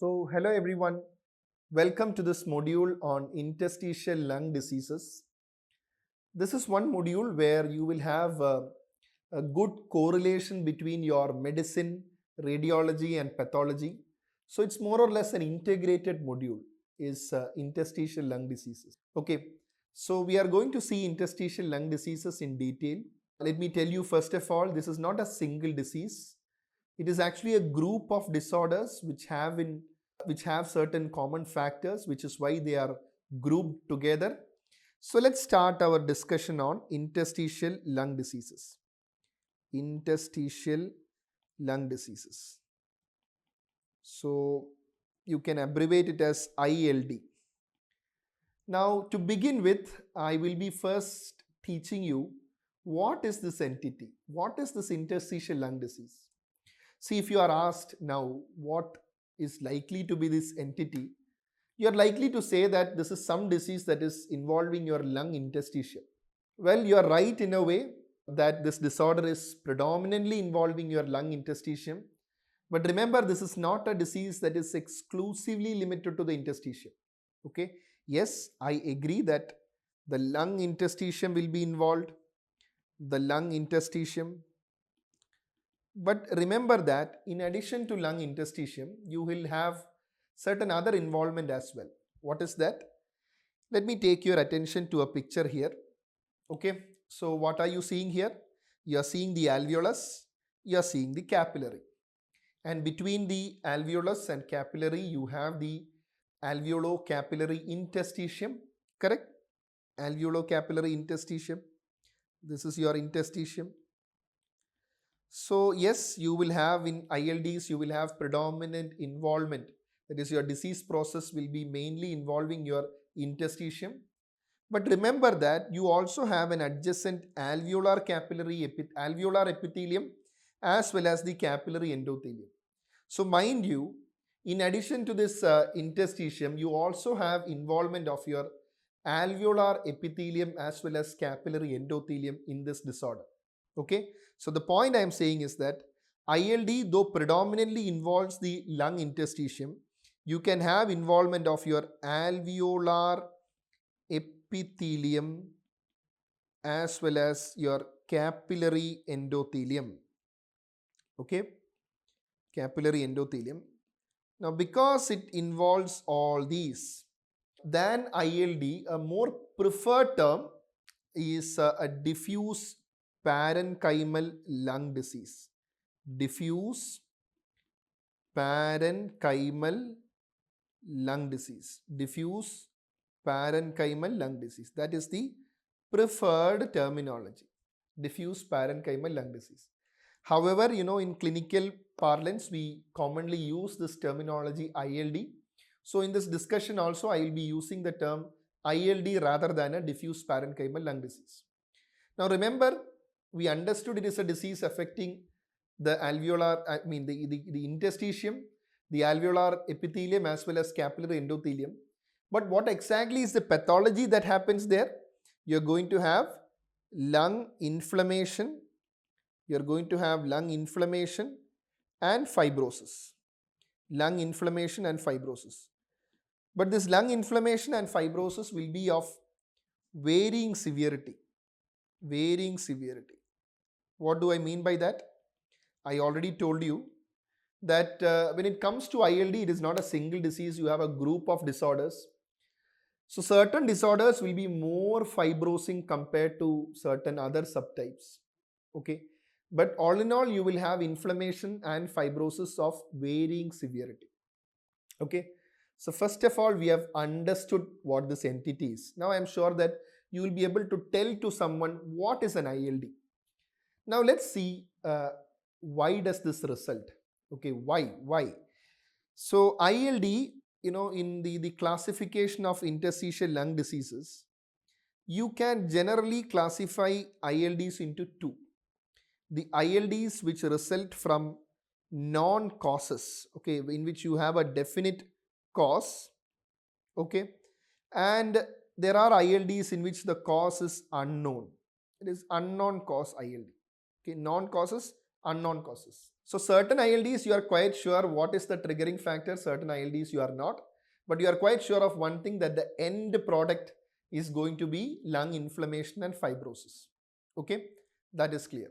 Hello everyone. Welcome to this module on interstitial lung diseases. This is one module where you will have a good correlation between your medicine, radiology, and pathology. So it's more or less an integrated module is interstitial lung diseases. Okay, so we are going to see interstitial lung diseases in detail. Let me tell you first of all, this is not a single disease. It is actually a group of disorders which have certain common factors, which is why they are grouped together. So let's start our discussion on interstitial lung diseases. Interstitial lung diseases. So you can abbreviate it as ILD. Now to begin with, I will be first teaching you what is this entity? What is this interstitial lung disease? See, if you are asked now what is likely to be this entity, you are likely to say that this is some disease that is involving your lung interstitium. Well, you are right in a way that this disorder is predominantly involving your lung interstitium. But remember, this is not a disease that is exclusively limited to the interstitium. Okay. Yes, I agree that the lung interstitium will be involved. The lung interstitium. But remember that in addition to lung interstitium, you will have certain other involvement as well. What is that? Let me take your attention to a picture here. Okay, so what are you seeing here? You are seeing the alveolus, you are seeing the capillary. And between the alveolus and capillary, you have the alveolo-capillary interstitium, correct? Alveolo-capillary interstitium. This is your interstitium. So yes, you will have in ILDs, you will have predominant involvement. That is, your disease process will be mainly involving your interstitium. But remember that you also have an adjacent alveolar epithelium as well as the capillary endothelium. So mind you, in addition to this interstitium, you also have involvement of your alveolar epithelium as well as capillary endothelium in this disorder. Okay, so the point I am saying is that ILD, though predominantly involves the lung interstitium, you can have involvement of your alveolar epithelium as well as your capillary endothelium. Okay, capillary endothelium. Now, because it involves all these, than ILD, a more preferred term is a diffuse parenchymal lung disease. Diffuse parenchymal lung disease. Diffuse parenchymal lung disease. That is the preferred terminology. Diffuse parenchymal lung disease. However, in clinical parlance, we commonly use this terminology ILD. So in this discussion also, I will be using the term ILD rather than a diffuse parenchymal lung disease. Now remember, we understood it is a disease affecting the alveolar, the interstitium, the alveolar epithelium as well as capillary endothelium. But what exactly is the pathology that happens there? You're going to have lung inflammation. You're going to have lung inflammation and fibrosis. Lung inflammation and fibrosis. But this lung inflammation and fibrosis will be of varying severity. Varying severity. What do I mean by that? I already told you that when it comes to ILD, it is not a single disease. You have a group of disorders. So certain disorders will be more fibrosing compared to certain other subtypes. Okay. But all in all, you will have inflammation and fibrosis of varying severity. Okay. So first of all, we have understood what this entity is. Now I am sure that you will be able to tell to someone what is an ILD. Now let's see why does this result. Okay, why? So ILD, in the classification of interstitial lung diseases, you can generally classify ILDs into two. The ILDs which result from non-causes, okay, in which you have a definite cause, okay, and there are ILDs in which the cause is unknown. It is unknown cause ILD. Okay, non-causes unknown causes. So certain ILDs you are quite sure what is the triggering factor, certain ILDs you are not, but you are quite sure of one thing, that the end product is going to be lung inflammation and fibrosis. Okay, that is clear.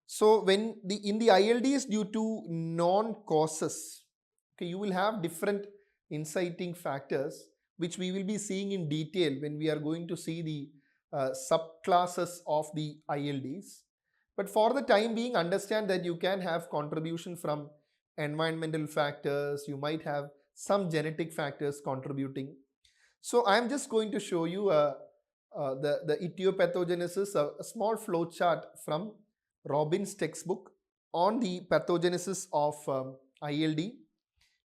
So when in the ILDs due to non causes, okay, you will have different inciting factors which we will be seeing in detail when we are going to see the subclasses of the ILDs. But for the time being, understand that you can have contribution from environmental factors, you might have some genetic factors contributing. So I'm just going to show you the etiopathogenesis, a small flow chart from Robin's textbook on the pathogenesis of ILD.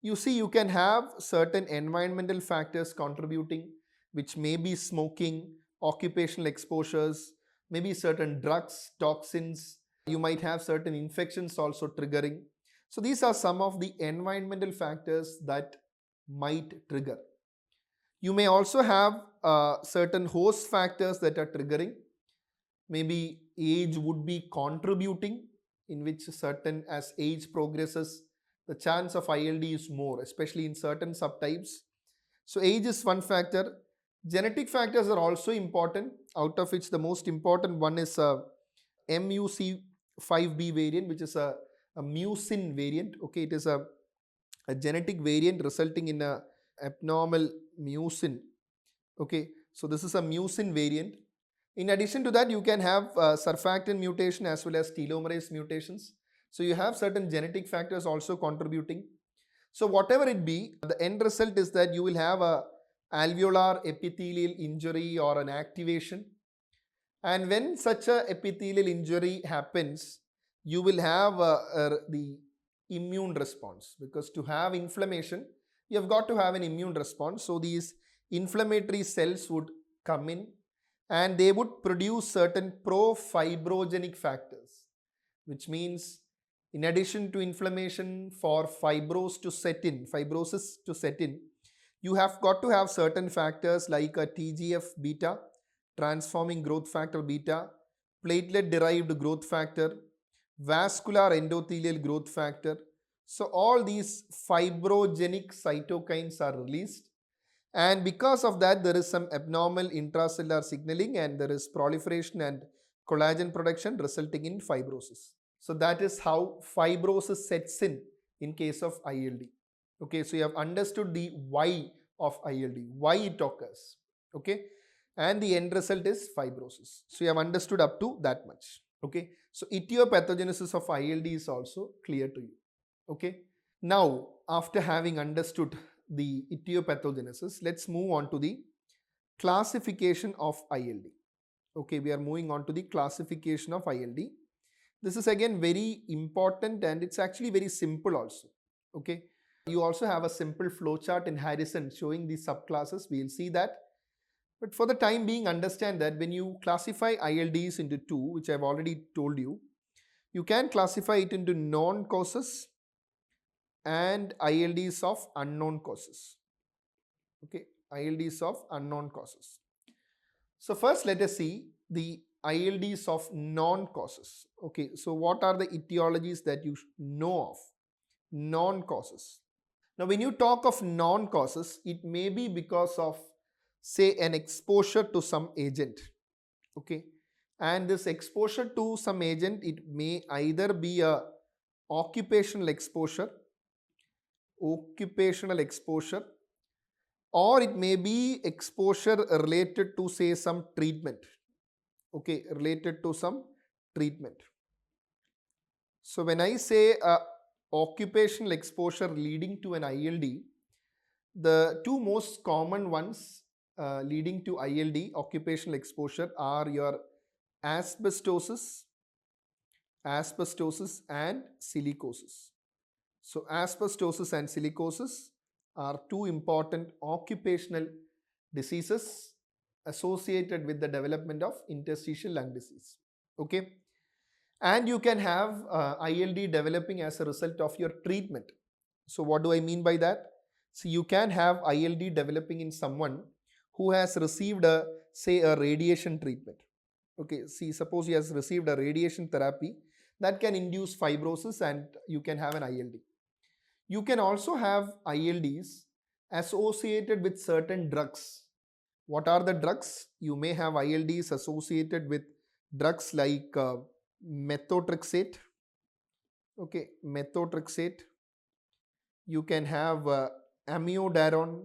You see, you can have certain environmental factors contributing, which may be smoking, occupational exposures, maybe certain drugs, toxins. You might have certain infections also triggering. So these are some of the environmental factors that might trigger. You may also have certain host factors that are triggering. Maybe age would be contributing, in which certain, as age progresses, the chance of ILD is more, especially in certain subtypes. So age is one factor. Genetic factors are also important, out of which the most important one is MUC5B variant, which is a mucin variant. Okay, it is a genetic variant resulting in a abnormal mucin. Okay, so this is a mucin variant. In addition to that, you can have surfactant mutation as well as telomerase mutations. So you have certain genetic factors also contributing. So whatever it be, the end result is that you will have a alveolar epithelial injury or an activation. And when such a epithelial injury happens, you will have the immune response, because to have inflammation, you have got to have an immune response. So these inflammatory cells would come in and they would produce certain pro-fibrogenic factors, which means in addition to inflammation, for fibrosis to set in, you have got to have certain factors like a TGF beta, transforming growth factor beta, platelet derived growth factor, vascular endothelial growth factor. So all these fibrogenic cytokines are released, and because of that there is some abnormal intracellular signaling and there is proliferation and collagen production resulting in fibrosis. So that is how fibrosis sets in case of ILD. Okay, so you have understood the why of ILD, why it occurs. Okay, and the end result is fibrosis. So you have understood up to that much. Okay, so etiopathogenesis of ILD is also clear to you. Okay, now after having understood the etiopathogenesis, let's move on to the classification of ILD. Okay, we are moving on to the classification of ILD. This is again very important and it's actually very simple also. Okay, you also have a simple flow chart in Harrison showing the subclasses. We will see that. But for the time being, understand that when you classify ILDs into two, which I've already told you, you can classify it into known causes and ILDs of unknown causes. Okay, ILDs of unknown causes. So first let us see the ILDs of known causes. Okay, so what are the etiologies that you know of? Non causes. Now when you talk of non causes, it may be because of, say, an exposure to some agent. Okay, and this exposure to some agent, it may either be a occupational exposure, or it may be exposure related to, say, some treatment. Okay, related to some treatment. So when I say occupational exposure leading to an ILD, the two most common ones leading to ILD, occupational exposure, are your asbestosis and silicosis. So asbestosis and silicosis are two important occupational diseases associated with the development of interstitial lung disease. Okay, and you can have ILD developing as a result of your treatment. So what do I mean by that? So you can have ILD developing in someone who has received say a radiation treatment. Okay, see, suppose he has received a radiation therapy, that can induce fibrosis and you can have an ILD. You can also have ILDs associated with certain drugs. What are the drugs? You may have ILDs associated with drugs like methotrexate. Okay, methotrexate. You can have amiodarone,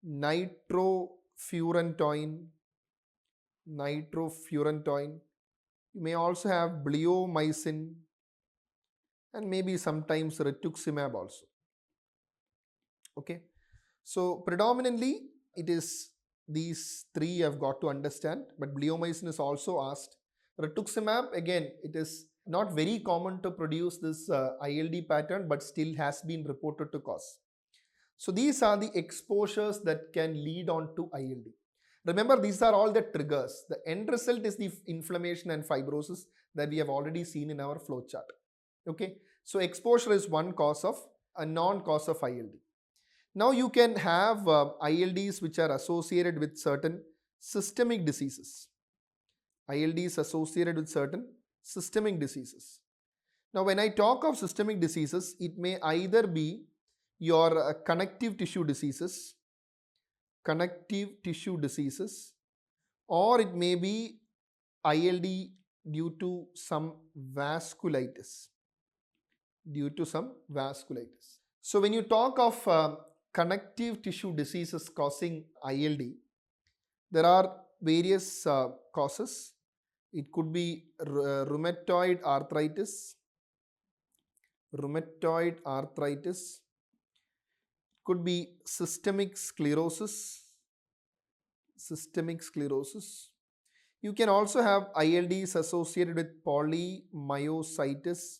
nitrofurantoin, nitrofurantoin. You may also have bleomycin and maybe sometimes rituximab also. Okay, so predominantly it is these three I've got to understand, but bleomycin is also asked. Rituximab, again, it is not very common to produce this ILD pattern, but still has been reported to cause. So these are the exposures that can lead on to ILD. Remember, these are all the triggers. The end result is the inflammation and fibrosis that we have already seen in our flow chart. Okay, so exposure is one cause of a non-cause of ILD. Now you can have ILDs which are associated with certain systemic diseases. ILDs associated with certain systemic diseases. Now when I talk of systemic diseases, it may either be your connective tissue diseases, or it may be ILD due to some vasculitis. So when you talk of connective tissue diseases causing ILD, there are various causes. It could be rheumatoid arthritis, could be systemic sclerosis. You can also have ILDs associated with polymyositis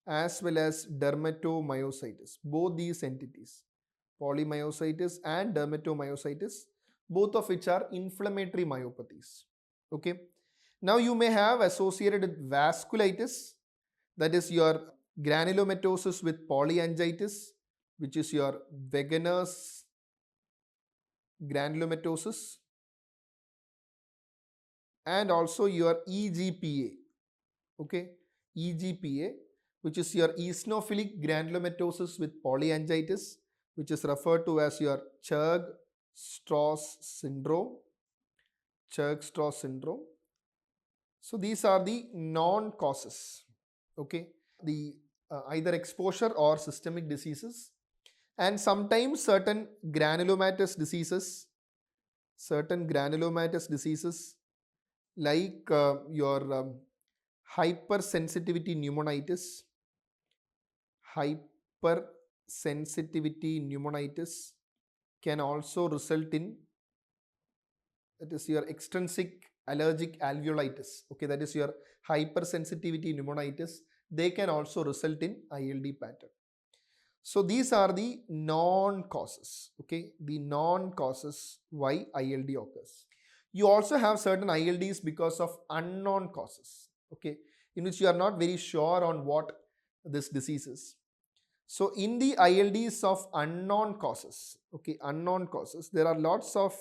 as well as dermatomyositis. Both these entities, polymyositis and dermatomyositis, both of which are inflammatory myopathies. Okay. Now you may have associated with vasculitis, that is your granulomatosis with polyangiitis, which is your Wegener's granulomatosis, and also your EGPA. Okay, EGPA, which is your eosinophilic granulomatosis with polyangiitis, which is referred to as your Churg-Strauss syndrome. So these are the non-causes. Okay, the either exposure or systemic diseases, and sometimes certain granulomatous diseases, like your hypersensitivity pneumonitis can also result in, that is your extrinsic allergic alveolitis. Okay, that is your hypersensitivity pneumonitis. They can also result in ILD pattern. So these are the non-causes. Okay, the non-causes why ILD occurs. You also have certain ILDs because of unknown causes. Okay, in which you are not very sure on what this disease is. So in the ILDs of unknown causes, there are lots of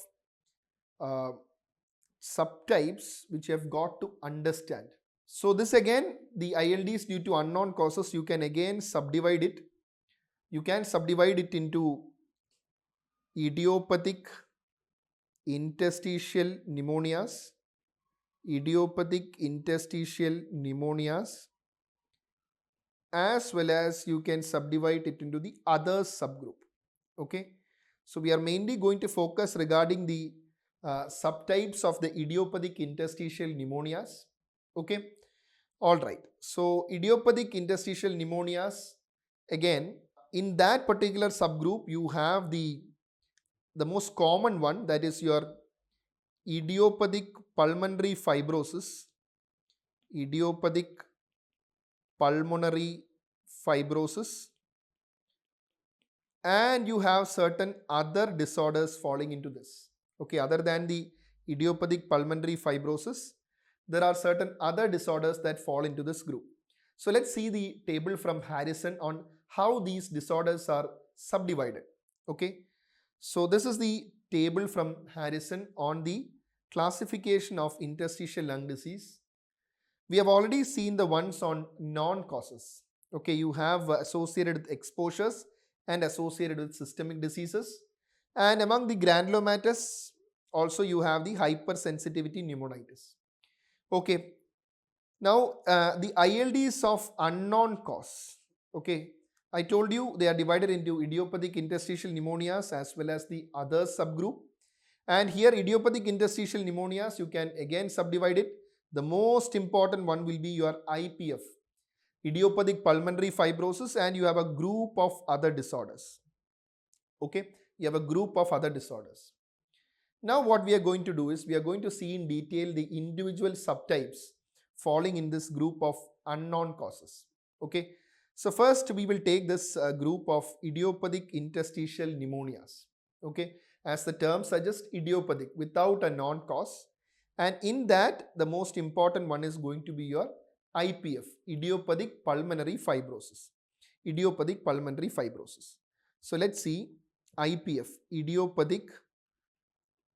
subtypes which you have got to understand. So this again, the ILDs due to unknown causes, you can again subdivide it. You can subdivide it into idiopathic interstitial pneumonias, as well as you can subdivide it into the other subgroup. Okay, so we are mainly going to focus regarding the subtypes of the idiopathic interstitial pneumonias. Okay, all right. So idiopathic interstitial pneumonias, again, in that particular subgroup, you have the most common one, that is your idiopathic pulmonary fibrosis, and you have certain other disorders falling into this. Okay, other than the idiopathic pulmonary fibrosis, there are certain other disorders that fall into this group. So let's see the table from Harrison on how these disorders are subdivided. Okay, so this is the table from Harrison on the classification of interstitial lung disease. We have already seen the ones on non-causes. Okay, you have associated with exposures and associated with systemic diseases. And among the granulomatous, also you have the hypersensitivity pneumonitis. Okay, now the ILDs of unknown cause. Okay, I told you they are divided into idiopathic interstitial pneumonias as well as the other subgroup. And here idiopathic interstitial pneumonias, you can again subdivide it. The most important one will be your IPF, idiopathic pulmonary fibrosis, and you have a group of other disorders. Okay, you have a group of other disorders. Now what we are going to do is we are going to see in detail the individual subtypes falling in this group of unknown causes. Okay, so first we will take this group of idiopathic interstitial pneumonias. Okay, as the term suggests, idiopathic, without a non-cause. And in that, the most important one is going to be your IPF, idiopathic pulmonary fibrosis. Idiopathic pulmonary fibrosis. So let's see IPF, idiopathic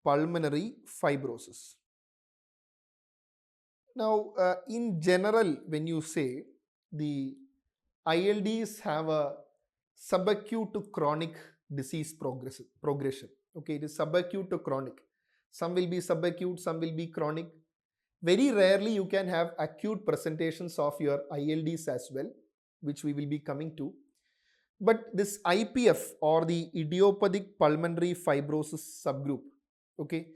pulmonary fibrosis. Now, in general, when you say the ILDs have a subacute to chronic disease progression. Okay, it is subacute to chronic. Some will be subacute, some will be chronic. Very rarely you can have acute presentations of your ILDs as well, which we will be coming to. But this IPF or the idiopathic pulmonary fibrosis subgroup, okay,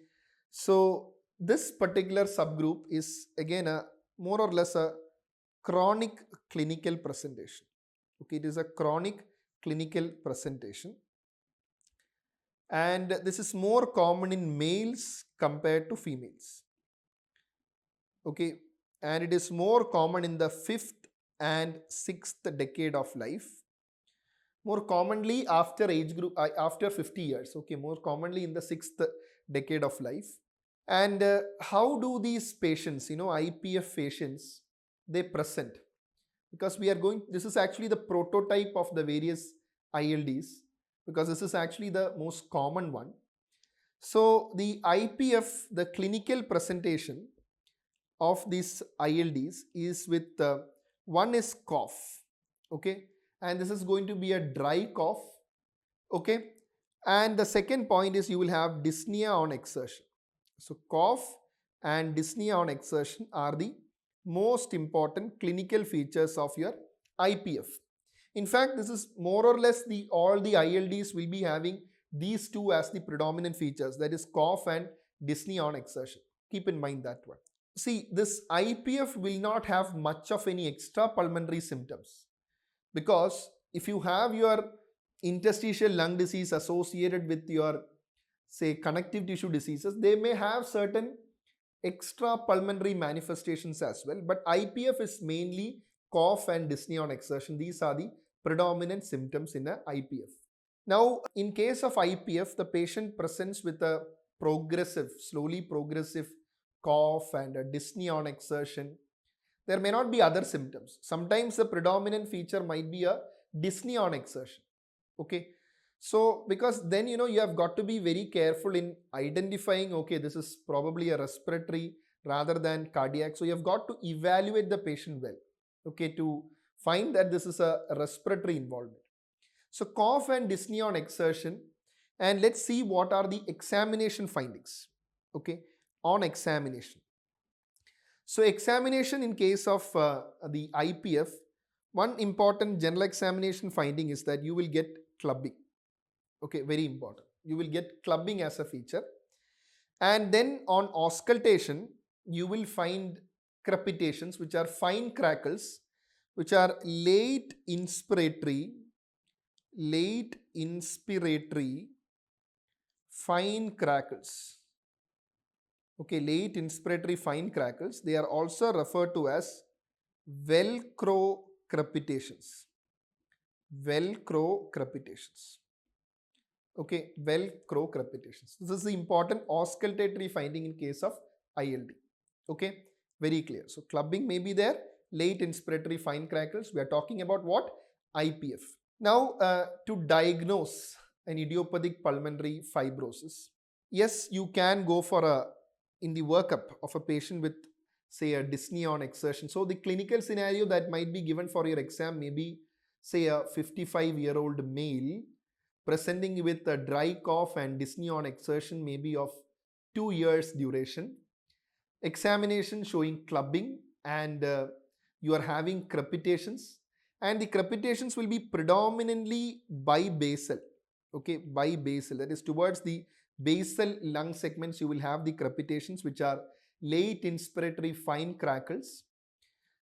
so this particular subgroup is again a more or less a chronic clinical presentation. Okay, it is a chronic clinical presentation, and this is more common in males compared to females. Okay, and it is more common in the 5th and 6th decade of life. More commonly after age group, after 50 years. Okay, more commonly in the 6th decade of life. And how do these patients, IPF patients, they present? Because this is actually the prototype of the various ILDs, because this is actually the most common one. So the IPF, the clinical presentation of these ILDs is with one is cough. Okay, and this is going to be a dry cough. Okay, and the second point is you will have dyspnea on exertion. So cough and dyspnea on exertion are the most important clinical features of your IPF. In fact, this is more or less all the ILDs will be having these two as the predominant features, that is cough and dyspnea on exertion. Keep in mind that one. See, this IPF will not have much of any extra pulmonary symptoms, because if you have your interstitial lung disease associated with your, say, connective tissue diseases, they may have certain extra pulmonary manifestations as well. But IPF is mainly cough and dyspnea on exertion. These are the predominant symptoms in a IPF. Now, in case of IPF, the patient presents with a slowly progressive cough and a dyspnea on exertion. There may not be other symptoms. Sometimes the predominant feature might be a dyspnea on exertion. Okay, so because then you have got to be very careful in identifying, okay, this is probably a respiratory rather than cardiac. So you have got to evaluate the patient well, okay, to find that this is a respiratory involvement. So cough and dyspnea on exertion, and let's see what are the examination findings. Okay, on examination. So examination in case of the IPF, one important general examination finding is that you will get clubbing. Okay, very important. You will get clubbing as a feature. And then on auscultation, you will find crepitations, which are fine crackles, which are late inspiratory, fine crackles. Okay, late inspiratory fine crackles. They are also referred to as Velcro crepitations. Velcro crepitations. Okay, Velcro crepitations. This is the important auscultatory finding in case of ILD. Okay, very clear. So clubbing may be there, late inspiratory fine crackles. We are talking about what? IPF. Now, to diagnose an idiopathic pulmonary fibrosis, yes, you can go for a in the workup of a patient with, say, a dyspnea on exertion. So the clinical scenario that might be given for your exam may be, say, a 55-year-old male presenting with a dry cough and dyspnea on exertion, maybe of 2 years duration. Examination showing clubbing, and you are having crepitations, and the crepitations will be predominantly bibasal. Okay, bibasal, that is towards the basal lung segments you will have the crepitations, which are late inspiratory fine crackles.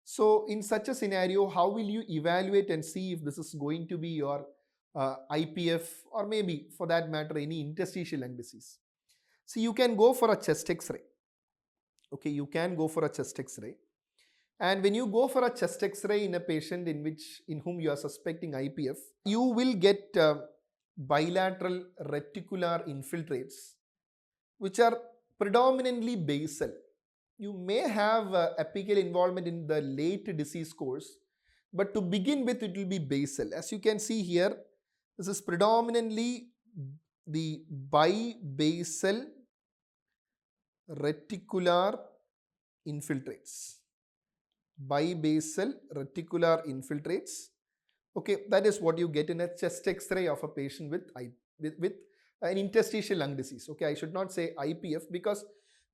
So in such a scenario, how will you evaluate and see if this is going to be your IPF, or maybe for that matter any interstitial lung disease? So you can go for a chest x-ray. Okay, you can go for a chest x-ray. And when you go for a chest x-ray in a patient in whom you are suspecting IPF, you will get bilateral reticular infiltrates, which are predominantly basal. You may have apical involvement in the late disease course, but to begin with it will be basal. As you can see here, this is predominantly the bibasal reticular infiltrates. Bibasal reticular infiltrates. Okay, that is what you get in a chest x-ray of a patient with an interstitial lung disease. Okay, I should not say IPF, because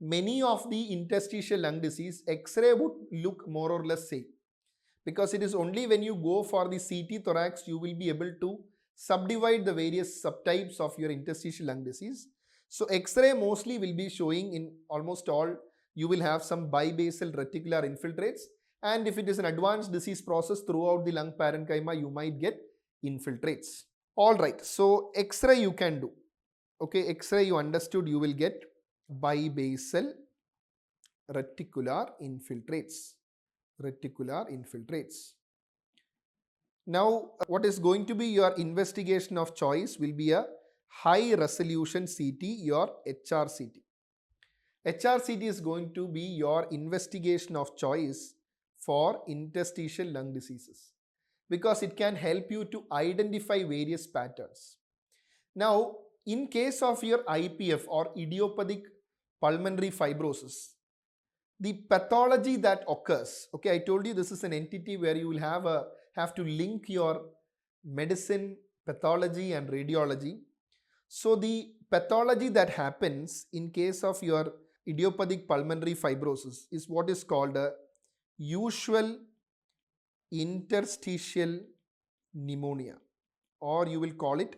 many of the interstitial lung disease x-ray would look more or less same, because it is only when you go for the CT thorax you will be able to subdivide the various subtypes of your interstitial lung disease. So x-ray mostly will be showing, in almost all, you will have some bibasal reticular infiltrates, and if it is an advanced disease process throughout the lung parenchyma, you might get infiltrates. Alright, so x-ray you can do. Okay, x-ray you understood, you will get bibasal reticular infiltrates. Reticular infiltrates. Now, what is going to be your investigation of choice will be a high resolution CT, your HRCT. HRCT is going to be your investigation of choice for interstitial lung diseases, because it can help you to identify various patterns. Now, in case of your IPF or idiopathic pulmonary fibrosis, the pathology that occurs, okay, I told you this is an entity where you will have to link your medicine, pathology and radiology. So the pathology that happens in case of your idiopathic pulmonary fibrosis is what is called a usual interstitial pneumonia, or you will call it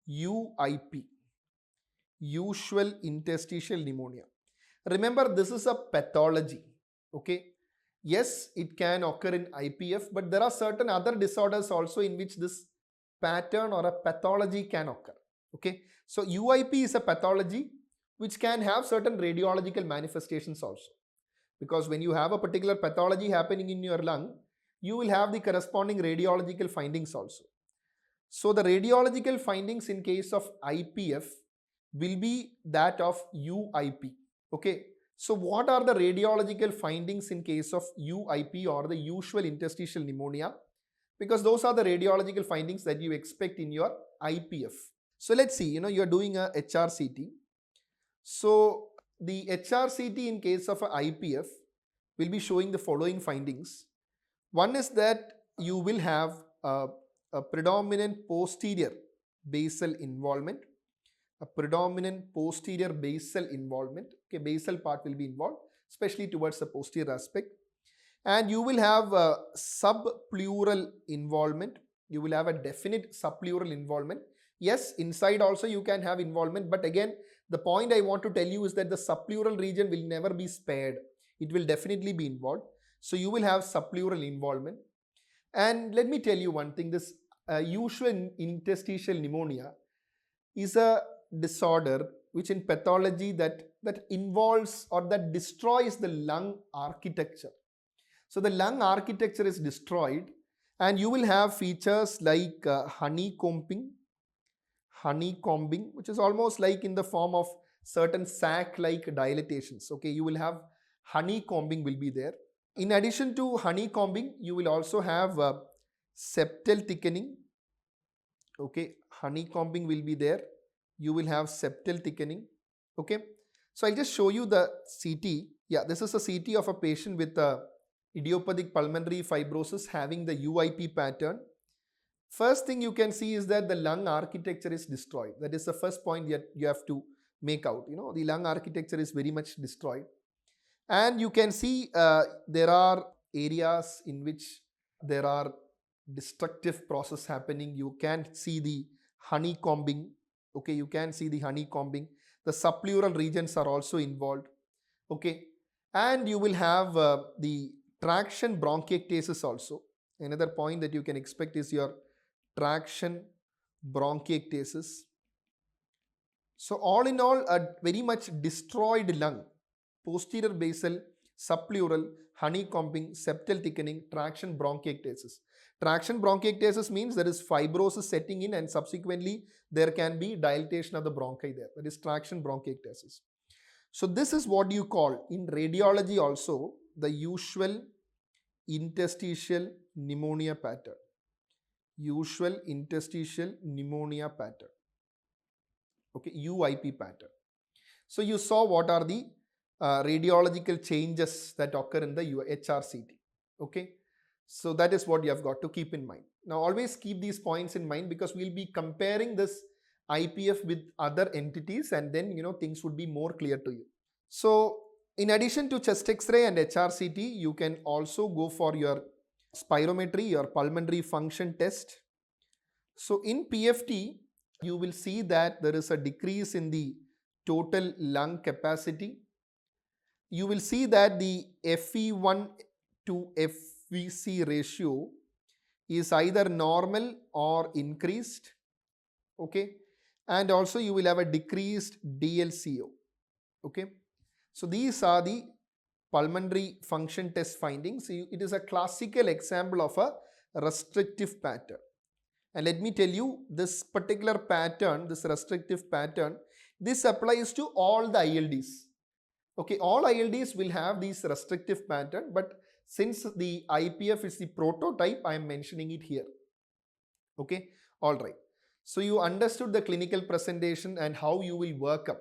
UIP, usual interstitial pneumonia. Remember, this is a pathology. Okay, yes, it can occur in IPF, but there are certain other disorders also in which this pattern or a pathology can occur. Okay, so UIP is a pathology which can have certain radiological manifestations also, because when you have a particular pathology happening in your lung, you will have the corresponding radiological findings also. So the radiological findings in case of IPF will be that of UIP. Okay, so what are the radiological findings in case of UIP, or the usual interstitial pneumonia? Because those are the radiological findings that you expect in your IPF. So let's see, you're doing a HRCT. So the HRCT in case of a IPF will be showing the following findings. One is that you will have a predominant posterior basal involvement. A predominant posterior basal involvement. Okay, basal part will be involved, especially towards the posterior aspect. And you will have a subpleural involvement. You will have a definite subpleural involvement. Yes, inside also you can have involvement, but again, the point I want to tell you is that the subpleural region will never be spared. It will definitely be involved. So you will have subpleural involvement. And let me tell you one thing, this usual interstitial pneumonia is a disorder which in pathology that involves or that destroys the lung architecture. So the lung architecture is destroyed, and you will have features like honeycombing, which is almost like in the form of certain sac-like dilatations. Okay, you will have honeycombing will be there. In addition to honeycombing, you will also have septal thickening. Okay, honeycombing will be there. You will have septal thickening. Okay, So I'll just show you the CT. Yeah, this is a CT of a patient with idiopathic pulmonary fibrosis having the UIP pattern. First thing you can see is that the lung architecture is destroyed. That is the first point that you have to make out. The lung architecture is very much destroyed. And you can see there are areas in which there are destructive process happening. You can see the honeycombing. Okay, you can see the honeycombing. The subpleural regions are also involved. Okay, and you will have the traction bronchiectasis also. Another point that you can expect is your traction bronchiectasis. So all in all, a very much destroyed lung. Posterior basal, subpleural, honeycombing, septal thickening, traction bronchiectasis. Traction bronchiectasis means there is fibrosis setting in and subsequently there can be dilatation of the bronchi there. That is traction bronchiectasis. So this is what you call in radiology also the usual interstitial pneumonia pattern. Usual interstitial pneumonia pattern. Okay, UIP pattern. So you saw what are the radiological changes that occur in the HRCT. Okay, so that is what you have got to keep in mind. Now always keep these points in mind because we'll be comparing this IPF with other entities and then things would be more clear to you. So in addition to chest X-ray and HRCT, you can also go for your spirometry, your pulmonary function test. So in PFT, you will see that there is a decrease in the total lung capacity. You will see that the FE1 to FVC ratio is either normal or increased. Okay, and also you will have a decreased DLCO. Okay, so these are the pulmonary function test findings. It is a classical example of a restrictive pattern. And let me tell you, this particular pattern, this restrictive pattern, this applies to all the ILDs. Okay, all ILDs will have this restrictive pattern, but since the IPF is the prototype, I am mentioning it here. Okay, all right. So you understood the clinical presentation and how you will work up.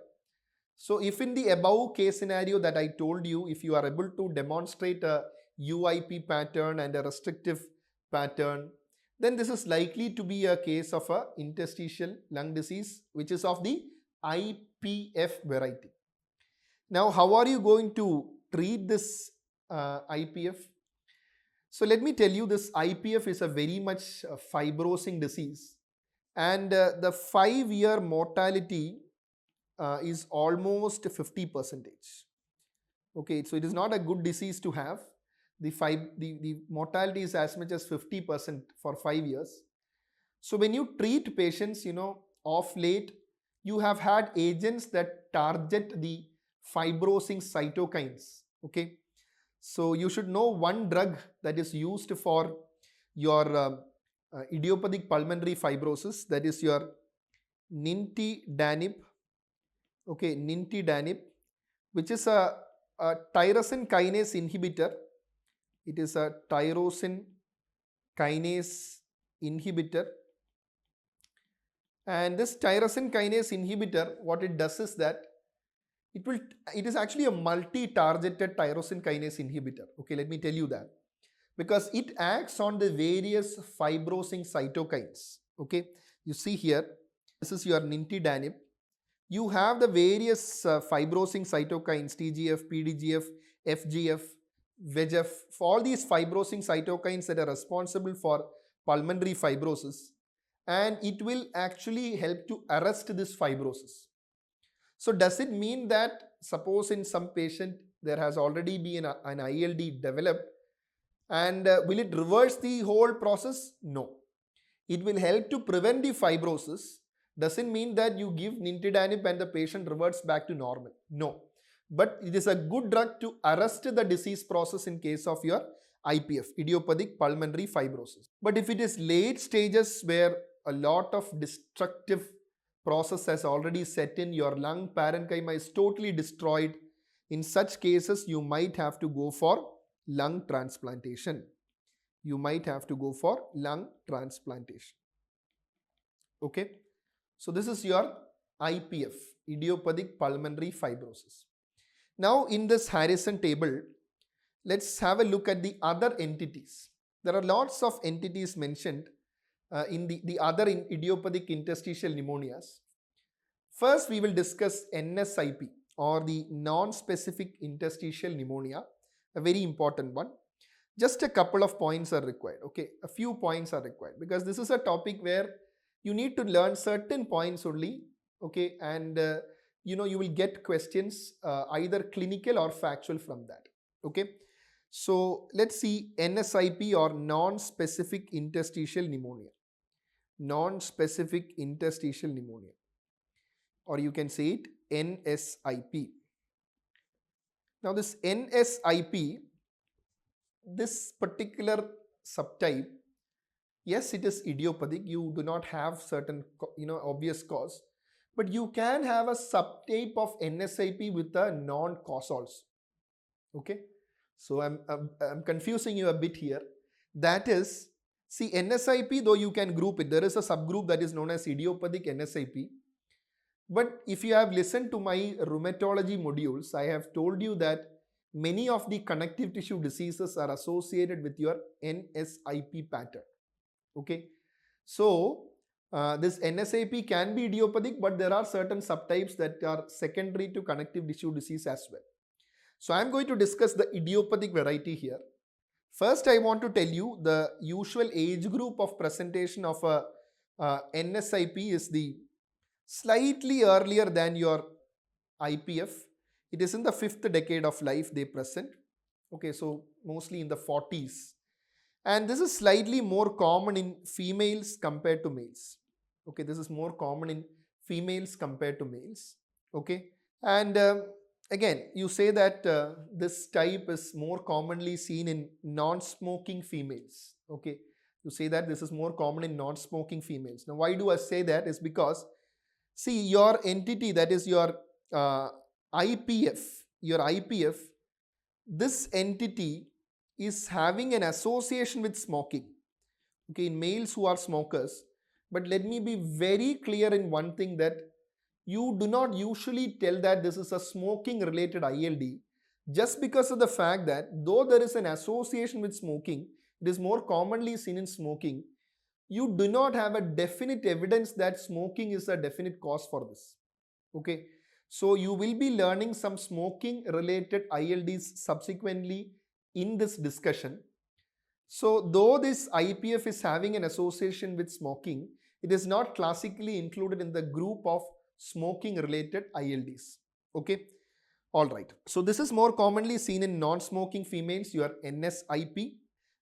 So if in the above case scenario that I told you, if you are able to demonstrate a UIP pattern and a restrictive pattern, then this is likely to be a case of a interstitial lung disease, which is of the IPF variety. Now, how are you going to treat this IPF? So let me tell you, this IPF is a very much fibrosing disease, and the 5-year mortality is almost 50%. Okay, so it is not a good disease to have. The mortality is as much as 50% for 5 years. So when you treat patients, of late, you have had agents that target the fibrosing cytokines. Okay, so you should know one drug that is used for your idiopathic pulmonary fibrosis, that is your nintedanib. Okay, nintedanib, which is a tyrosine kinase inhibitor. It is a tyrosine kinase inhibitor. And this tyrosine kinase inhibitor, what it does is that it is actually a multi-targeted tyrosine kinase inhibitor. Okay, let me tell you that. Because it acts on the various fibrosing cytokines. Okay, you see here, this is your nintedanib. You have the various fibrosing cytokines, TGF, PDGF, FGF, VEGF, for all these fibrosing cytokines that are responsible for pulmonary fibrosis, and it will actually help to arrest this fibrosis. So does it mean that suppose in some patient there has already been an ILD developed, and will it reverse the whole process? No. It will help to prevent the fibrosis. Doesn't mean that you give nintedanib and the patient reverts back to normal. No. But it is a good drug to arrest the disease process in case of your IPF, idiopathic pulmonary fibrosis. But if it is late stages where a lot of destructive process has already set in, your lung parenchyma is totally destroyed, in such cases you might have to go for lung transplantation. You might have to go for lung transplantation. Okay, so this is your IPF. idiopathic pulmonary fibrosis. Now in this Harrison table, let's have a look at the other entities. There are lots of entities mentioned in the other idiopathic interstitial pneumonias. First, we will discuss NSIP or the non-specific interstitial pneumonia, a very important one. Just a couple of points are required. Okay, a few points are required because this is a topic where you need to learn certain points only. Okay, and you will get questions either clinical or factual from that. Okay, so let's see NSIP or non-specific interstitial pneumonia. Non-specific interstitial pneumonia, or you can say it NSIP. Now this NSIP, this particular subtype, yes, it is idiopathic. You do not have certain obvious cause, but you can have a subtype of NSIP with a non-cause also. Okay, so I'm confusing you a bit here. That is, see, NSIP, though you can group it, there is a subgroup that is known as idiopathic NSIP. But if you have listened to my rheumatology modules, I have told you that many of the connective tissue diseases are associated with your NSIP pattern. Okay, so this NSIP can be idiopathic, but there are certain subtypes that are secondary to connective tissue disease as well. So I am going to discuss the idiopathic variety here. First, I want to tell you the usual age group of presentation of a NSIP is the slightly earlier than your IPF. It is in the 5th decade of life they present. Okay, so mostly in the 40s. And this is slightly more common in females compared to males. Okay, this is more common in females compared to males. Okay, and again, you say that this type is more commonly seen in non-smoking females. Okay, you say that this is more common in non-smoking females. Now, why do I say that? Is because, see, your entity, that is your IPF, this entity is having an association with smoking, okay, in males who are smokers. But let me be very clear in one thing, that you do not usually tell that this is a smoking related ILD just because of the fact that though there is an association with smoking, it is more commonly seen in smoking, you do not have a definite evidence that smoking is a definite cause for this. Okay, so you will be learning some smoking related ILDs subsequently in this discussion. So though this IPF is having an association with smoking, it is not classically included in the group of smoking related ILDs. Okay, all right. So this is more commonly seen in non-smoking females, your NSIP.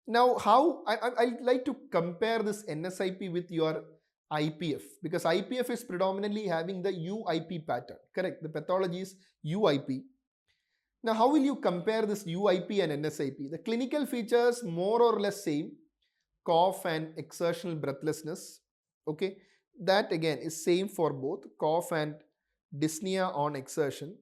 Now, how I'd like to compare this NSIP with your IPF, because IPF is predominantly having the UIP pattern, correct? The pathology is UIP. Now, how will you compare this UIP and NSIP? The clinical features more or less same, cough and exertional breathlessness. Okay, that again is same for both, cough and dyspnea on exertion.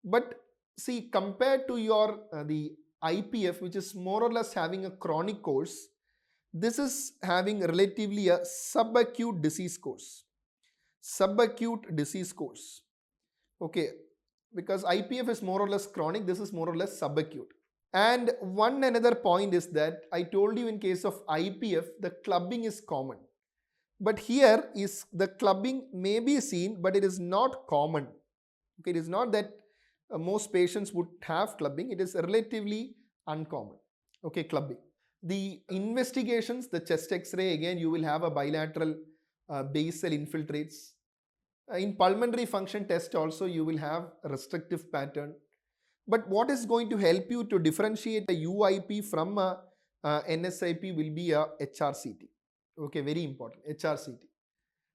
But see, compared to your the IPF, which is more or less having a chronic course, this is having relatively a subacute disease course. Subacute disease course. Okay, because IPF is more or less chronic, this is more or less subacute. And one another point is that I told you in case of IPF, the clubbing is common. But here is the clubbing may be seen, but it is not common. Okay, it is not that most patients would have clubbing, it is relatively uncommon. Okay, clubbing. The investigations, the chest x-ray, again you will have a bilateral basal infiltrates. In pulmonary function test also you will have a restrictive pattern. But what is going to help you to differentiate a UIP from a NSIP will be a HRCT. Okay, very important, HRCT.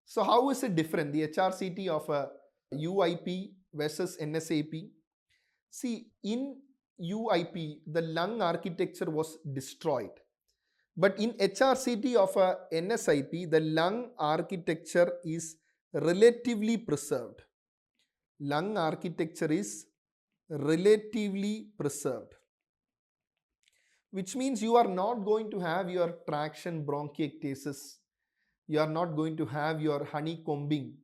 So how is it different, the HRCT of a UIP versus NSIP? See, in UIP, the lung architecture was destroyed. But in HRCT of a NSIP, the lung architecture is relatively preserved. Lung architecture is relatively preserved, which means you are not going to have your traction bronchiectasis, you are not going to have your honeycombing,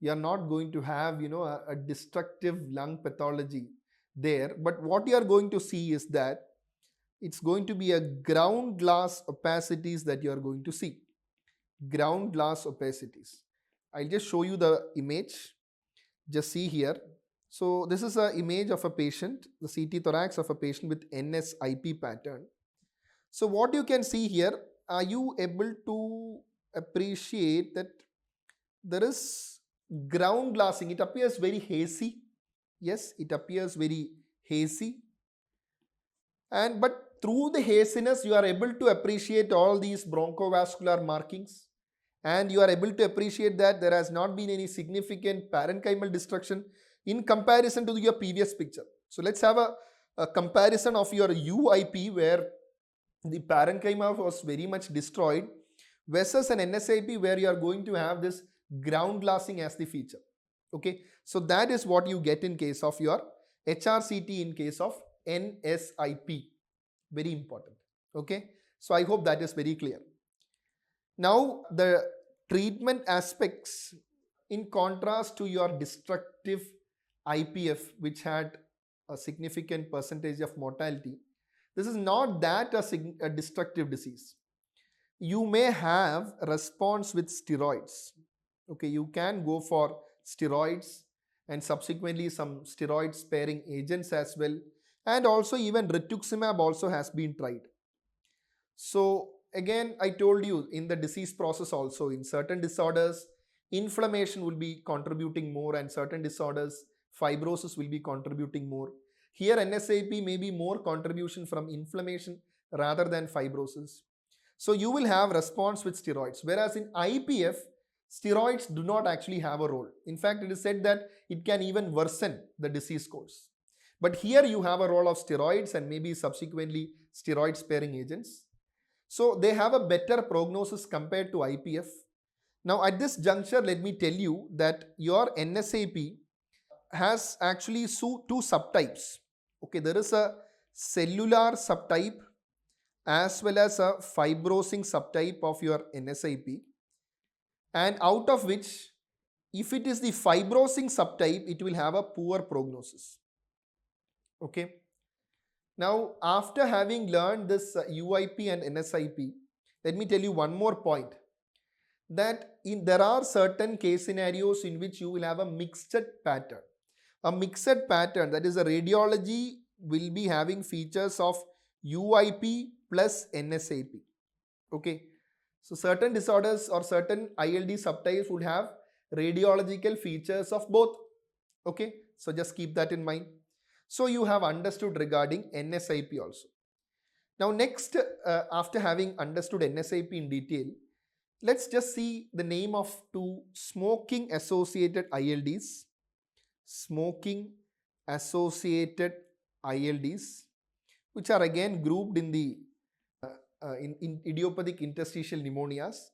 You are not going to have, a destructive lung pathology there. But what you are going to see is that it's going to be a ground glass opacities that you are going to see. Ground glass opacities. I'll just show you the image. Just see here. So this is an image of a patient, the CT thorax of a patient with NSIP pattern. So what you can see here, are you able to appreciate that there is ground glassing? It appears very hazy. Yes, it appears very hazy. And but through the haziness, you are able to appreciate all these bronchovascular markings, and you are able to appreciate that there has not been any significant parenchymal destruction in comparison to your previous picture. So let's have a comparison of your UIP where the parenchyma was very much destroyed versus an NSIP where you are going to have this ground glassing as the feature. Okay, so that is what you get in case of your HRCT in case of NSIP. Very important. Okay, so I hope that is very clear. Now the treatment aspects, in contrast to your destructive IPF which had a significant percentage of mortality, this is not that a destructive disease. You may have a response with steroids. Okay, you can go for steroids and subsequently some steroid sparing agents as well, and also even rituximab also has been tried. So again, I told you in the disease process also, in certain disorders inflammation will be contributing more, and certain disorders fibrosis will be contributing more. Here NSIP may be more contribution from inflammation rather than fibrosis. So you will have response with steroids, whereas in IPF steroids do not actually have a role. In fact, it is said that it can even worsen the disease course. But here you have a role of steroids and maybe subsequently steroid sparing agents. So they have a better prognosis compared to IPF. Now at this juncture, let me tell you that your NSIP has actually two subtypes. Okay, there is a cellular subtype as well as a fibrosing subtype of your NSIP, and out of which, if it is the fibrosing subtype, it will have a poor prognosis. Okay. Now after having learned this UIP and NSIP, let me tell you one more point, that there are certain case scenarios in which you will have a mixed pattern. A mixed pattern, that is, a radiology will be having features of UIP plus NSIP. Okay, so certain disorders or certain ILD subtypes would have radiological features of both. Okay, so just keep that in mind. So you have understood regarding NSIP also. Now next, after having understood NSIP in detail, let's just see the name of two smoking associated ILDs. Smoking associated ILDs, which are again grouped in the in idiopathic interstitial pneumonias.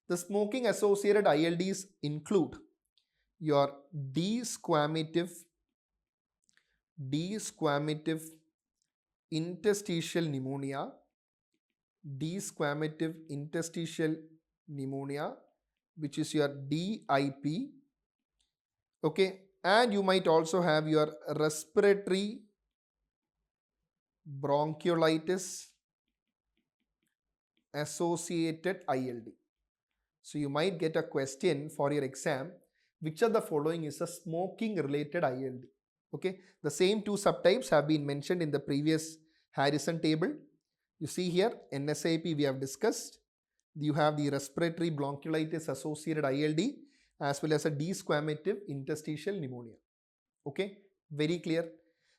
The smoking associated ILDs include your desquamative interstitial pneumonia, desquamative interstitial pneumonia, which is your DIP. Okay, and you might also have your respiratory bronchiolitis associated ILD. So you might get a question for your exam, which of the following is a smoking related ILD? Okay, the same two subtypes have been mentioned in the previous Harrison table. You see here, NSIP we have discussed. You have the respiratory bronchiolitis associated ILD as well as a desquamative interstitial pneumonia. Okay, very clear.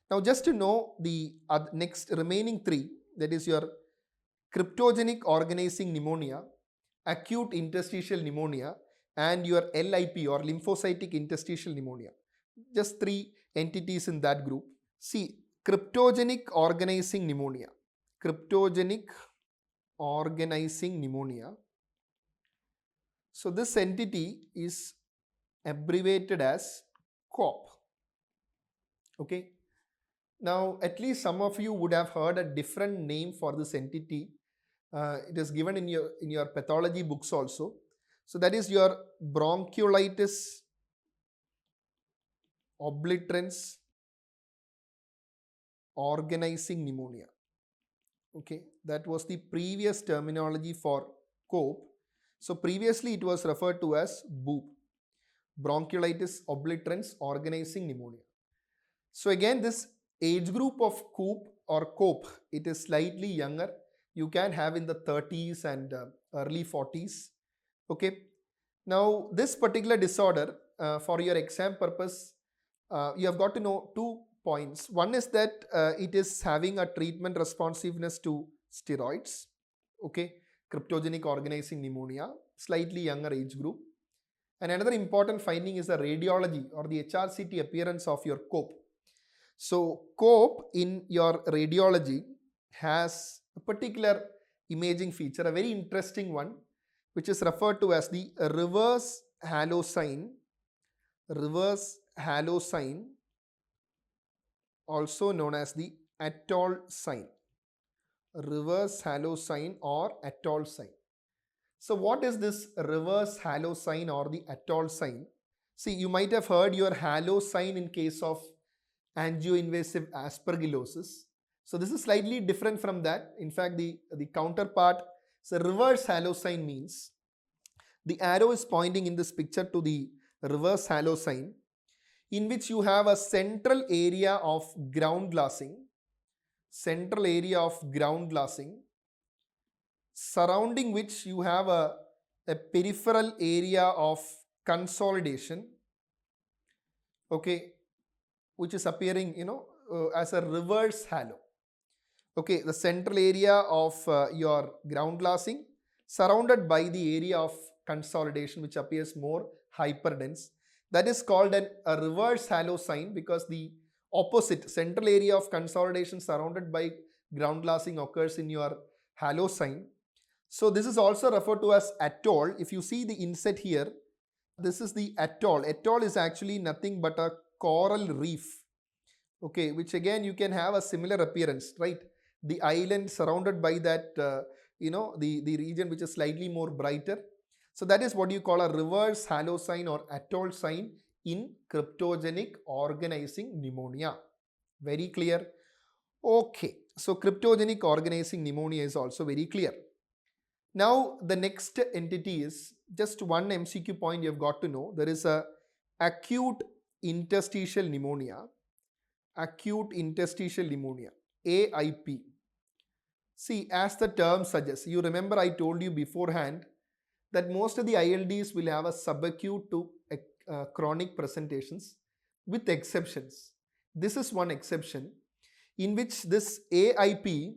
Now just to know the next remaining three, that is your cryptogenic organizing pneumonia, acute interstitial pneumonia, and your LIP or lymphocytic interstitial pneumonia. Just three entities in that group. See, cryptogenic organizing pneumonia. Cryptogenic organizing pneumonia. So this entity is abbreviated as COP. Okay. Now at least some of you would have heard a different name for this entity. It is given in your pathology books also. So that is your bronchiolitis obliterans organizing pneumonia. Okay, that was the previous terminology for COPE. So previously it was referred to as BOOP, bronchiolitis obliterans organizing pneumonia. So again, this age group of COPE or COPE, it is slightly younger. You can have in the 30s and early 40s. Okay. Now this particular disorder, for your exam purpose, you have got to know 2 points. One is that it is having a treatment responsiveness to steroids. Okay. Cryptogenic organizing pneumonia, slightly younger age group. And another important finding is the radiology or the HRCT appearance of your COPE. So COPE in your radiology has a particular imaging feature, a very interesting one, which is referred to as the reverse halo sign, also known as the atoll sign, reverse halo sign or atoll sign. So what is this reverse halo sign or the atoll sign? See, you might have heard your halo sign in case of angioinvasive aspergillosis. So this is slightly different from that. In fact, the counterpart, so reverse halo sign means the arrow is pointing in this picture to the reverse halo sign, in which you have a central area of ground glassing, surrounding which you have a peripheral area of consolidation, okay, which is appearing, as a reverse halo. Okay, the central area of your ground glassing surrounded by the area of consolidation, which appears more hyperdense. That is called a reverse halo sign, because the opposite central area of consolidation surrounded by ground glassing occurs in your halo sign. So this is also referred to as atoll. If you see the inset here, this is the atoll. Atoll is actually nothing but a coral reef, okay, which again you can have a similar appearance, right? The island surrounded by that, the region which is slightly more brighter. So that is what you call a reverse halo sign or atoll sign in cryptogenic organizing pneumonia. Very clear? Okay, so cryptogenic organizing pneumonia is also very clear. Now the next entity is just one MCQ point you have got to know. There is a acute interstitial pneumonia, AIP. See, as the term suggests, you remember I told you beforehand that most of the ILDs will have a subacute to chronic presentations, with exceptions. This is one exception in which this AIP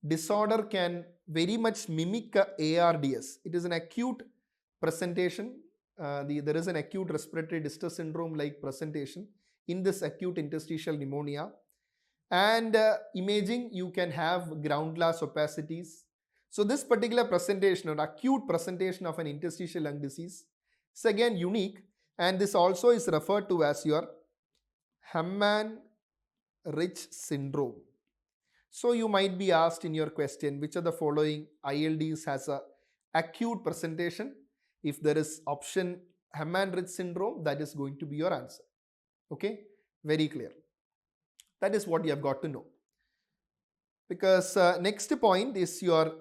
disorder can very much mimic ARDS. It is an acute presentation. There is an acute respiratory distress syndrome like presentation in this acute interstitial pneumonia. And imaging, you can have ground glass opacities. So this particular presentation or acute presentation of an interstitial lung disease is again unique, and this also is referred to as your Hamman-Rich syndrome. So you might be asked in your question, which of the following ILDs has a acute presentation? If there is option Hamman-Rich syndrome, that is going to be your answer. Okay, very clear. That is what you have got to know. Because next point is your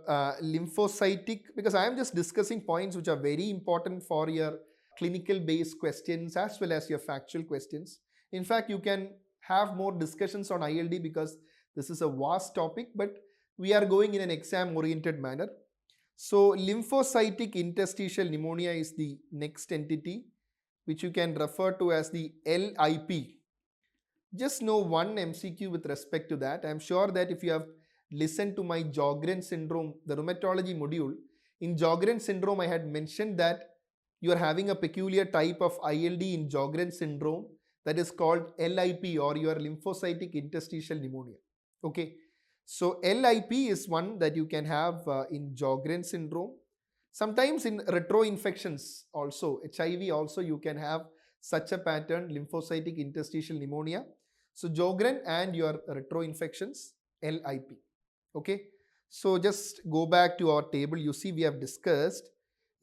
lymphocytic, because I am just discussing points which are very important for your clinical based questions as well as your factual questions. In fact, you can have more discussions on ILD because this is a vast topic, but we are going in an exam oriented manner. So lymphocytic interstitial pneumonia is the next entity, which you can refer to as the LIP. Just know one MCQ with respect to that. I am sure that if you have listened to my Sjogren syndrome, the rheumatology module, in Sjogren syndrome I had mentioned that you are having a peculiar type of ILD in Sjogren syndrome that is called LIP or your lymphocytic interstitial pneumonia. Okay, so LIP is one that you can have in Sjogren syndrome. Sometimes in retro infections also, HIV also you can have such a pattern, lymphocytic interstitial pneumonia. So Sjogren and your retro infections, LIP. Okay, so just go back to our table. You see we have discussed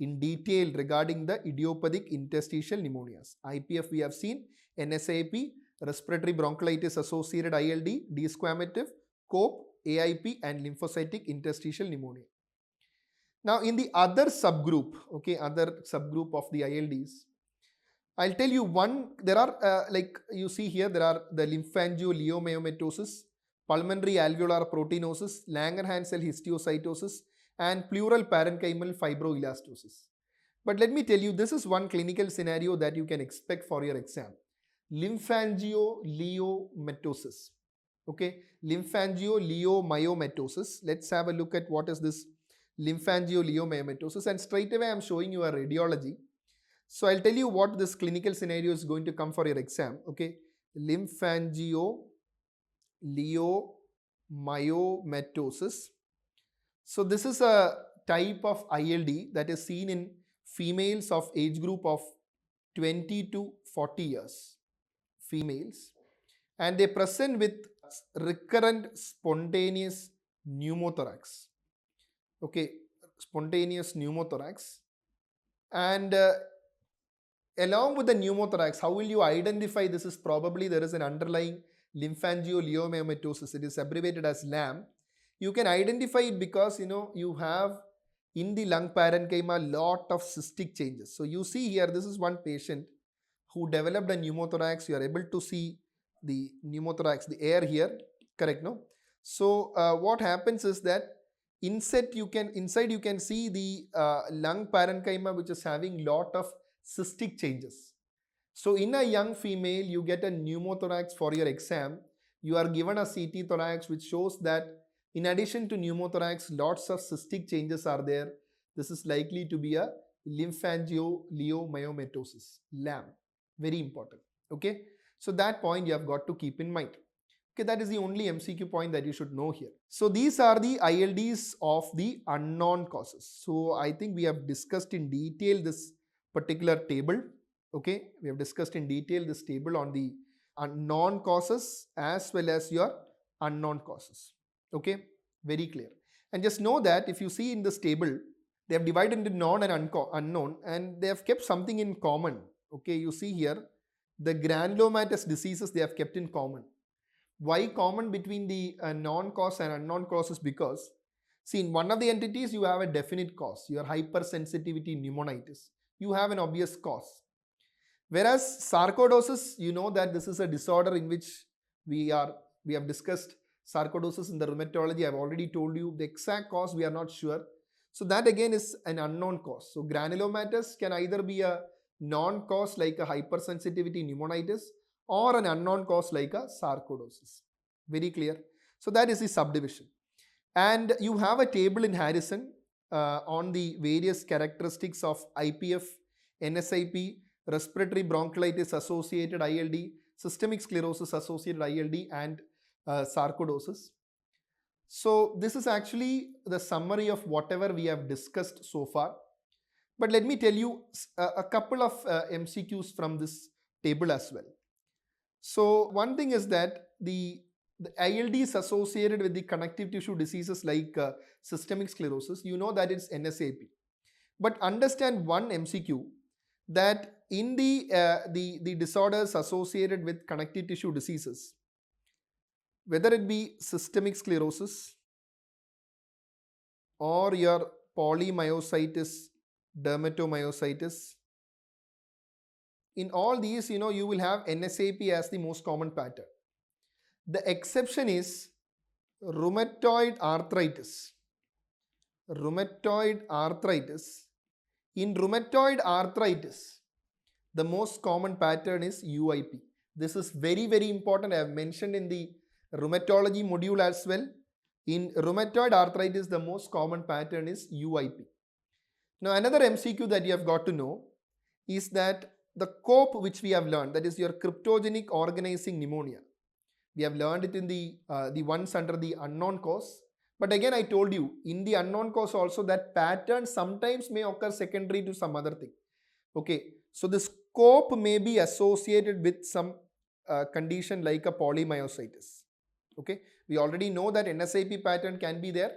in detail regarding the idiopathic interstitial pneumonias. IPF we have seen, NSAP, respiratory bronchiolitis associated ILD, desquamative, COPE, AIP, and lymphocytic interstitial pneumonia. Now, in the other subgroup, okay, other subgroup of the ILDs, I'll tell you one. There are like you see here, there are the lymphangioliomyomatosis, pulmonary alveolar proteinosis, Langerhans cell histiocytosis, and pleural parenchymal fibroelastosis. But let me tell you, this is one clinical scenario that you can expect for your exam. Lymphangioliomatosis. Okay, lymphangioliomyomatosis. Let's have a look at what is this lymphangioliomyomatosis, and straight away I'm showing you a radiology. So I'll tell you what this clinical scenario is going to come for your exam. Okay, lymphangioliomyomatosis. So this is a type of ILD that is seen in females of age group of 20 to 40 years, females, and they present with recurrent spontaneous pneumothorax. Okay, spontaneous pneumothorax. And along with the pneumothorax, how will you identify this? Is probably there is an underlying lymphangioliomyomatosis. It is abbreviated as LAM. You can identify it because you have in the lung parenchyma lot of cystic changes. So you see here, this is one patient who developed a pneumothorax. You are able to see the pneumothorax, the air here, correct? No. So what happens is that inside you can see the lung parenchyma, which is having lot of cystic changes. So in a young female, you get a pneumothorax for your exam. You are given a CT thorax which shows that in addition to pneumothorax, lots of cystic changes are there. This is likely to be a lymphangioliomyomatosis, LAM. Very important. Okay. So that point you have got to keep in mind. Okay, that is the only MCQ point that you should know here. So these are the ILDs of the unknown causes. So I think we have discussed in detail this particular table. Okay, we have discussed in detail this table on the unknown causes as well as your unknown causes. Okay, very clear. And just know that if you see in this table, they have divided into known and unknown, and they have kept something in common. Okay, you see here, the granulomatous diseases they have kept in common. Why common between the known cause and unknown causes? Because see, in one of the entities you have a definite cause, your hypersensitivity pneumonitis. You have an obvious cause. Whereas sarcoidosis, you know that this is a disorder in which we have discussed sarcoidosis in the rheumatology. I have already told you the exact cause, we are not sure. So that again is an unknown cause. So granulomatous can either be a known cause like a hypersensitivity pneumonitis or an unknown cause like a sarcoidosis. Very clear. So that is the subdivision. And you have a table in Harrison on the various characteristics of IPF, NSIP, respiratory bronchiolitis associated ILD, systemic sclerosis associated ILD, and sarcoidosis. So this is actually the summary of whatever we have discussed so far. But let me tell you a couple of MCQs from this table as well. So one thing is that the ILD is associated with the connective tissue diseases like systemic sclerosis. You know that it's NSAP. But understand one MCQ, that in the disorders associated with connective tissue diseases, whether it be systemic sclerosis or your polymyositis, dermatomyositis, in all these, you will have NSAP as the most common pattern. The exception is rheumatoid arthritis. Rheumatoid arthritis. In rheumatoid arthritis, the most common pattern is UIP. This is very, very important. I have mentioned in the rheumatology module as well. In rheumatoid arthritis, the most common pattern is UIP. Now, another MCQ that you have got to know is that the COPE which we have learned, that is your cryptogenic organizing pneumonia. We have learned it in the ones under the unknown cause. But again, I told you, in the unknown cause also, that pattern sometimes may occur secondary to some other thing. Okay, so this COPE may be associated with some condition like a polymyositis. Okay, we already know that NSIP pattern can be there.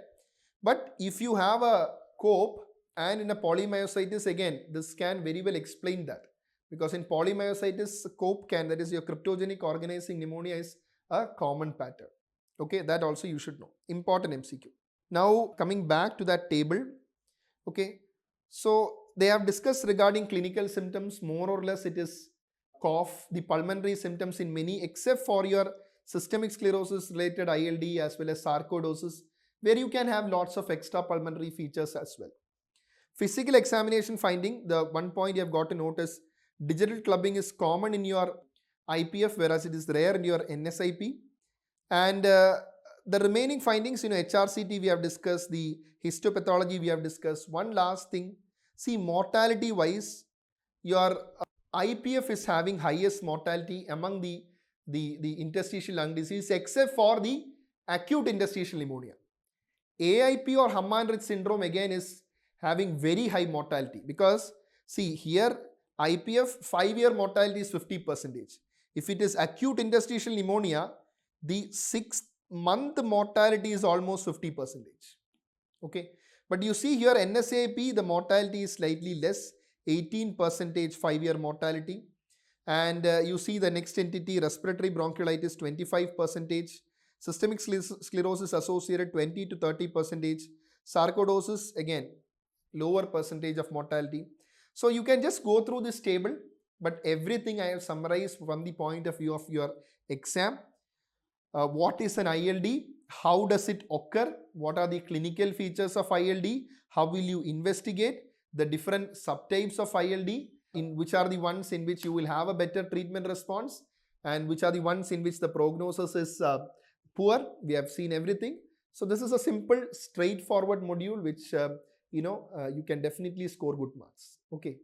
But if you have a COPE and in a polymyositis, again, this can very well explain that. because in polymyositis, COPE-CAN, that is your cryptogenic organizing pneumonia, is a common pattern. Okay, that also you should know. Important MCQ. Now coming back to that table, okay, so they have discussed regarding clinical symptoms. More or less it is cough, the pulmonary symptoms in many, except for your systemic sclerosis related ILD as well as sarcoidosis, where you can have lots of extra pulmonary features as well. Physical examination finding, the one point you have got to notice, digital clubbing is common in your IPF, whereas it is rare in your NSIP. And the remaining findings, HRCT we have discussed, the histopathology we have discussed. One last thing, see, mortality wise, your IPF is having highest mortality among the interstitial lung disease, except for the acute interstitial pneumonia. AIP or Hamman-Rich syndrome again is having very high mortality, because see here IPF 5-year mortality is 50%. If it is acute interstitial pneumonia, the 6-month mortality is almost 50%. Okay, but you see here NSAP, the mortality is slightly less, 18% 5-year mortality. And you see the next entity, respiratory bronchiolitis, 25%, systemic sclerosis associated 20 to 30%, sarcoidosis again lower percentage of mortality. So you can just go through this table, but everything I have summarized from the point of view of your exam. What is an ILD? How does it occur? What are the clinical features of ILD? How will you investigate the different subtypes of ILD? In which are the ones in which you will have a better treatment response, and which are the ones in which the prognosis is poor? We have seen everything. So this is a simple, straightforward module which you can definitely score good marks. Okay.